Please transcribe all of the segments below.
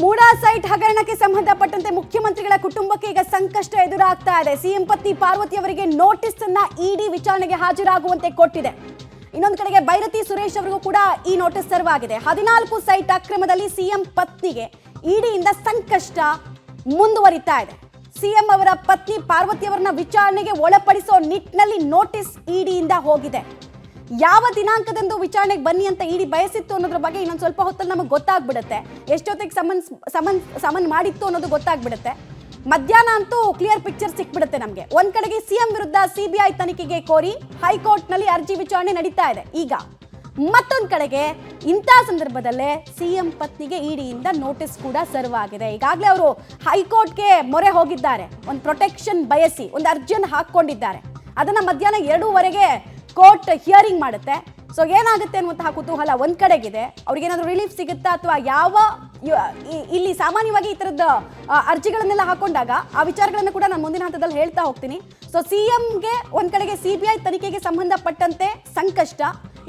MUDA site ಹಗರಣಕ್ಕೆ ಸಂಬಂಧಪಟ್ಟಂತೆ ಮುಖ್ಯಮಂತ್ರಿಗಳ ಕುಟುಂಬಕ್ಕೆ ಈಗ ಸಂಕಷ್ಟ ಎದುರಾಗ್ತಾ ಇದೆ. ಸಿಎಂ ಪತ್ನಿ ಪಾರ್ವತಿ ಅವರಿಗೆ ನೋಟಿಸ್ ಅನ್ನ ಇಡಿ ವಿಚಾರಣೆಗೆ ಹಾಜರಾಗುವಂತೆ ಕೊಟ್ಟಿದೆ. ಇನ್ನೊಂದು ಕಡೆಗೆ ಬೈರತಿ ಸುರೇಶ್ ಅವರಿಗೂ ಕೂಡ ಈ ನೋಟಿಸ್ ಸರ್ವಾಗಿದೆ. 14 ಸೈಟ್ ಅಕ್ರಮದಲ್ಲಿ ಸಿಎಂ ಪತ್ನಿಗೆ ಇಡಿಯಿಂದ ಸಂಕಷ್ಟ ಮುಂದುವರಿತಾ ಇದೆ. ಸಿಎಂ ಅವರ ಪತ್ನಿ ಪಾರ್ವತಿ ಅವರನ್ನ ವಿಚಾರಣೆಗೆ ಒಳಪಡಿಸೋ ನಿಟ್ಟಿನಲ್ಲಿ ನೋಟಿಸ್ ಇಡಿಯಿಂದ ಹೋಗಿದೆ. ಯಾವ ದಿನಾಂಕದಂದು ವಿಚಾರಣೆಗೆ ಬನ್ನಿ ಅಂತ ಇಡಿ ಬಯಸಿತ್ತು ಅನ್ನೋದ್ರ ಬಗ್ಗೆ ಇನ್ನೊಂದು ಸ್ವಲ್ಪ ಹೊತ್ತಲ್ಲಿ ನಮಗೆ ಗೊತ್ತಾಗ್ಬಿಡುತ್ತೆ. ಎಷ್ಟೊತ್ತಿಗೆ ಸಮನ್ ಮಾಡಿತ್ತು ಅನ್ನೋದು ಗೊತ್ತಾಗ್ಬಿಡುತ್ತೆ. ಮಧ್ಯಾಹ್ನ ಅಂತೂ ಕ್ಲಿಯರ್ ಪಿಕ್ಚರ್ ಸಿಕ್ಬಿಡುತ್ತೆ ನಮಗೆ. ಒಂದ್ ಕಡೆಗೆ ಸಿಎಂ ವಿರುದ್ಧ ಸಿಬಿಐ ತನಿಖೆಗೆ ಕೋರಿ ಹೈಕೋರ್ಟ್ ನಲ್ಲಿ ಅರ್ಜಿ ವಿಚಾರಣೆ ನಡೀತಾ ಇದೆ. ಈಗ ಮತ್ತೊಂದು ಕಡೆಗೆ ಇಂಥ ಸಂದರ್ಭದಲ್ಲೇ ಸಿಎಂ ಪತ್ನಿಗೆ ಇಡಿಯಿಂದ ನೋಟಿಸ್ ಕೂಡ ಸರ್ವ್ ಆಗಿದೆ. ಈಗಾಗಲೇ ಅವರು ಹೈಕೋರ್ಟ್ಗೆ ಮೊರೆ ಹೋಗಿದ್ದಾರೆ. ಒಂದು ಪ್ರೊಟೆಕ್ಷನ್ ಬಯಸಿ ಒಂದು ಅರ್ಜಿಯನ್ನು ಹಾಕೊಂಡಿದ್ದಾರೆ. ಅದನ್ನ ಮಧ್ಯಾಹ್ನ 2:15ಗೆ ಕೋರ್ಟ್ ಹಿಯರಿಂಗ್ ಮಾಡುತ್ತೆ. ಸೊ ಏನಾಗುತ್ತೆ ಅನ್ನುವಂತಹ ಕುತೂಹಲ ಒಂದ್ ಕಡೆಗಿದೆ. ಅವ್ರಿಗೇನಾದ್ರೂ ರಿಲೀಫ್ ಸಿಗುತ್ತಾ ಅಥವಾ ಯಾವ ಇಲ್ಲಿ ಸಾಮಾನ್ಯವಾಗಿ ಈ ಥರದ ಅರ್ಜಿಗಳನ್ನೆಲ್ಲ ಹಾಕೊಂಡಾಗ ಆ ವಿಚಾರಗಳನ್ನು ಕೂಡ ನಾನು ಮುಂದಿನ ಹಂತದಲ್ಲಿ ಹೇಳ್ತಾ ಹೋಗ್ತೀನಿ. ಸೊ ಸಿಎಂಗೆ ಒಂದ್ ಕಡೆಗೆ ಸಿಬಿಐ ತನಿಖೆಗೆ ಸಂಬಂಧಪಟ್ಟಂತೆ ಸಂಕಷ್ಟ,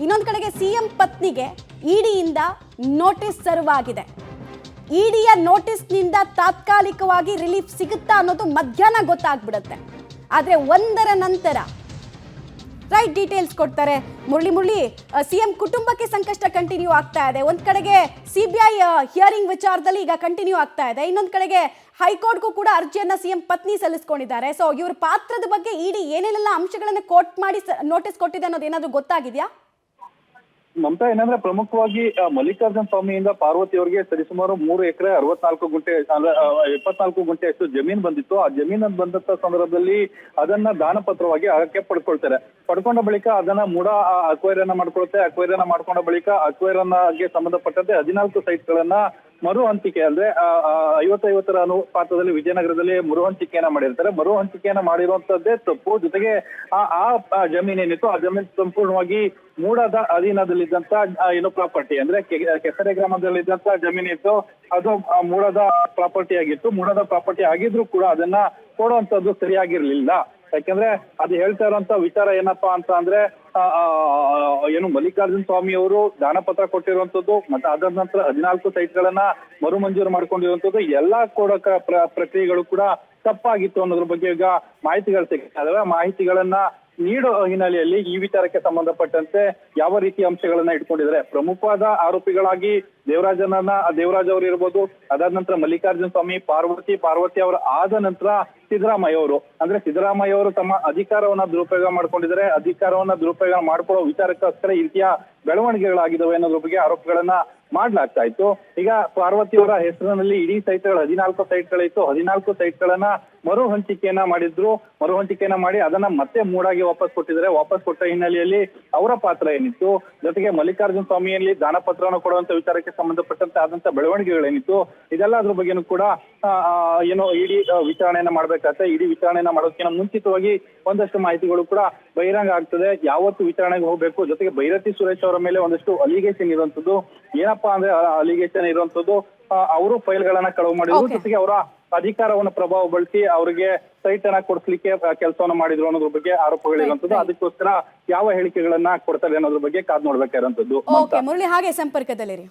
ಇನ್ನೊಂದು ಕಡೆಗೆ ಸಿಎಂ ಪತ್ನಿಗೆ ಇಡಿಯಿಂದ ನೋಟಿಸ್ ಸರ್ವ್ ಆಗಿದೆ. ಇಡಿಯ ನೋಟಿಸ್ನಿಂದ ತಾತ್ಕಾಲಿಕವಾಗಿ ರಿಲೀಫ್ ಸಿಗುತ್ತಾ ಅನ್ನೋದು ಮಧ್ಯಾಹ್ನ ಗೊತ್ತಾಗ್ಬಿಡುತ್ತೆ. ಆದರೆ ಒಂದರ ನಂತರ ರೈಟ್ ಡೀಟೇಲ್ಸ್ ಕೊಡ್ತಾರೆ ಮುರಳಿ. ಸಿಎಂ ಕುಟುಂಬಕ್ಕೆ ಸಂಕಷ್ಟ ಕಂಟಿನ್ಯೂ ಆಗ್ತಾ ಇದೆ. ಒಂದ್ ಕಡೆಗೆ ಸಿಬಿಐ ಹಿಯರಿಂಗ್ ವಿಚಾರದಲ್ಲಿ ಈಗ ಕಂಟಿನ್ಯೂ ಆಗ್ತಾ ಇದೆ. ಇನ್ನೊಂದ್ ಕಡೆಗೆ ಹೈಕೋರ್ಟ್ಗೂ ಕೂಡ ಅರ್ಜಿಯನ್ನ ಸಿಎಂ ಪತ್ನಿ ಸಲ್ಲಿಸ್ಕೊಂಡಿದ್ದಾರೆ. ಸೊ ಇವ್ರ ಪಾತ್ರದ ಬಗ್ಗೆ ಇಡಿ ಏನೇನೆಲ್ಲ ಅಂಶಗಳನ್ನ ಕೋಟ್ ಮಾಡಿ ನೋಟಿಸ್ ಕೊಟ್ಟಿದೆ ಅನ್ನೋದು ಏನಾದ್ರು ಗೊತ್ತಾಗಿದೆಯಾ? ಮಮತಾ, ಏನಂದ್ರೆ ಪ್ರಮುಖವಾಗಿ ಮಲ್ಲಿಕಾರ್ಜುನ ಸ್ವಾಮಿಯಿಂದ ಪಾರ್ವತಿ ಅವರಿಗೆ ಸರಿಸುಮಾರು 3 ಎಕರೆ 64 ಗುಂಟೆ 24 ಗುಂಟೆಯಷ್ಟು ಜಮೀನು ಬಂದಿತ್ತು. ಆ ಜಮೀನು ಬಂದಂತ ಸಂದರ್ಭದಲ್ಲಿ ಅದನ್ನ ದಾನ ಪತ್ರವಾಗಿ ಹರಕೆ ಪಡ್ಕೊಂಡ ಬಳಿಕ ಅದನ್ನ ಮೂಡ ಅಕ್ವೈರನ್ನ ಮಾಡ್ಕೊಂಡ ಬಳಿಕ ಅಕ್ವೈರನ್ಗೆ ಸಂಬಂಧಪಟ್ಟಂತೆ 14 ಸೈಟ್ಗಳನ್ನ ಮರು ಹಂಚಿಕೆ ಅಂದ್ರೆ 50-50ರ ಅನುಪಾತದಲ್ಲಿ ವಿಜಯನಗರದಲ್ಲಿ ಮರು ಹಂಚಿಕೆಯನ್ನ ಮಾಡಿರ್ತಾರೆ. ಮರು ಹಂಚಿಕೆಯನ್ನ ಮಾಡಿರುವಂತದ್ದೇ ತಪ್ಪು. ಜೊತೆಗೆ ಆ ಜಮೀನ್ ಏನಿತ್ತು, ಆ ಜಮೀನು ಸಂಪೂರ್ಣವಾಗಿ ಮೂಡದ ಅಧೀನದಲ್ಲಿದ್ದಂತ ಪ್ರಾಪರ್ಟಿ ಅಂದ್ರೆ ಕೆಸರೆ ಗ್ರಾಮದಲ್ಲಿದ್ದಂತ ಜಮೀನ್ ಇತ್ತು. ಅದು ಮೂಡದ ಪ್ರಾಪರ್ಟಿ ಆಗಿತ್ತು. ಮೂಡದ ಪ್ರಾಪರ್ಟಿ ಆಗಿದ್ರು ಕೂಡ ಅದನ್ನ ಕೊಡುವಂತದ್ದು ಸರಿಯಾಗಿರ್ಲಿಲ್ಲ. ಯಾಕಂದ್ರೆ ಅದು ಹೇಳ್ತಾ ಇರುವಂತ ವಿಚಾರ ಏನಪ್ಪಾ ಅಂತ ಅಂದ್ರೆ ಮಲ್ಲಿಕಾರ್ಜುನ ಸ್ವಾಮಿ ಅವರು ದಾನ ಪತ್ರ ಕೊಟ್ಟಿರುವಂತದ್ದು ಮತ್ತೆ ಅದಾದ ನಂತರ 14 ಸೈಟ್ಗಳನ್ನ ಮರು ಮಂಜೂರು ಮಾಡ್ಕೊಂಡಿರುವಂತದ್ದು ಎಲ್ಲಾ ಕೊಡಕ ಪ್ರಕ್ರಿಯೆಗಳು ಕೂಡ ತಪ್ಪಾಗಿತ್ತು ಅನ್ನೋದ್ರ ಬಗ್ಗೆ ಈಗ ಮಾಹಿತಿಗಳು ಸಿಗ್ತಾ ಇದಾವೆ. ಮಾಹಿತಿಗಳನ್ನ ನೀಡೋ ಹಿನ್ನೆಲೆಯಲ್ಲಿ ಈ ವಿಚಾರಕ್ಕೆ ಸಂಬಂಧಪಟ್ಟಂತೆ ಯಾವ ರೀತಿ ಅಂಶಗಳನ್ನ ಇಟ್ಕೊಂಡಿದ್ದಾರೆ. ಪ್ರಮುಖವಾದ ಆರೋಪಿಗಳಾಗಿ ದೇವರಾಜ್ ಅವರು ಇರ್ಬೋದು. ಅದಾದ ನಂತರ ಮಲ್ಲಿಕಾರ್ಜುನ ಸ್ವಾಮಿ, ಪಾರ್ವತಿ ಅವರ ಆದ ನಂತರ ಸಿದ್ದರಾಮಯ್ಯ ಅವರು ತಮ್ಮ ಅಧಿಕಾರವನ್ನ ದುರುಪಯೋಗ ಮಾಡ್ಕೊಂಡಿದ್ದಾರೆ. ಅಧಿಕಾರವನ್ನ ದುರುಪಯೋಗ ಮಾಡ್ಕೊಳ್ಳೋ ವಿಚಾರಕ್ಕೋಸ್ಕರ ಈ ರೀತಿಯ ಬೆಳವಣಿಗೆಗಳಾಗಿದ್ದಾವೆ ಅನ್ನೋದ್ರ ಬಗ್ಗೆ ಆರೋಪಗಳನ್ನ ಮಾಡ್ಲಾಗ್ತಾ ಇತ್ತು. ಈಗ ಪಾರ್ವತಿ ಅವರ ಹೆಸರಿನಲ್ಲಿ ಇಡೀ ಸೈಟ್ಗಳು 14 ಸೈಟ್ಗಳಿತ್ತು. 14 ಸೈಟ್ಗಳನ್ನ ಮರು ಹಂಚಿಕೆಯನ್ನ ಮಾಡಿ ಅದನ್ನ ಮತ್ತೆ ಮೂಡಾಗಿ ವಾಪಸ್ ಕೊಟ್ಟಿದ್ದಾರೆ. ವಾಪಸ್ ಕೊಟ್ಟ ಹಿನ್ನೆಲೆಯಲ್ಲಿ ಅವರ ಪಾತ್ರ ಏನಿತ್ತು, ಜೊತೆಗೆ ಮಲ್ಲಿಕಾರ್ಜುನ ಸ್ವಾಮಿಯಲ್ಲಿ ದಾನ ಪತ್ರವನ್ನು ಕೊಡುವಂತ ವಿಚಾರಕ್ಕೆ ಸಂಬಂಧಪಟ್ಟಂತೆ ಆದಂತ ಬೆಳವಣಿಗೆಗಳೇನಿತ್ತು, ಇದೆಲ್ಲ ಅದ್ರ ಬಗ್ಗೆನೂ ಕೂಡ ಇಡೀ ವಿಚಾರಣೆಯನ್ನ ಮಾಡ್ಬೇಕಾಗತ್ತೆ. ಇಡೀ ವಿಚಾರಣೆಯನ್ನ ಮಾಡೋದಕ್ಕಿಂತ ಮುಂಚಿತವಾಗಿ ಒಂದಷ್ಟು ಮಾಹಿತಿಗಳು ಕೂಡ ಬಹಿರಂಗ ಆಗ್ತದೆ. ಯಾವತ್ತು ವಿಚಾರಣೆಗೆ ಹೋಗ್ಬೇಕು, ಜೊತೆಗೆ ಬೈರತಿ ಸುರೇಶ್ ಅವರ ಮೇಲೆ ಒಂದಷ್ಟು ಅಲಿಗೇಷನ್ ಇರುವಂತದ್ದು. ಏನಪ್ಪಾ ಅಂದ್ರೆ ಅಲಿಗೇಷನ್ ಇರುವಂತದ್ದು, ಅವರು ಫೈಲ್ಗಳನ್ನ ಕಳವು ಮಾಡಿದ್ರು, ಜೊತೆಗೆ ಅವರ ಅಧಿಕಾರವನ್ನು ಪ್ರಭಾವ ಬಳಸಿ ಅವರಿಗೆ ಸೈಟ್ ಅನ್ನ ಕೊಡಿಸ್ಲಿಕ್ಕೆ ಕೆಲಸವನ್ನ ಮಾಡಿದ್ರು ಅನ್ನೋದ್ರ ಬಗ್ಗೆ ಆರೋಪಗಳಿರುವಂತದ್ದು. ಅದಕ್ಕೋಸ್ಕರ ಯಾವ ಹೇಳಿಕೆಗಳನ್ನ ಕೊಡ್ತಾರೆ ಅನ್ನೋದ್ರ ಬಗ್ಗೆ ಕಾದ್ ನೋಡ್ಬೇಕಾಗಿರುವಂತದ್ದು. ಮುರಳಿ ಹಾಗೆ ಸಂಪರ್ಕದಲ್ಲಿರಿ.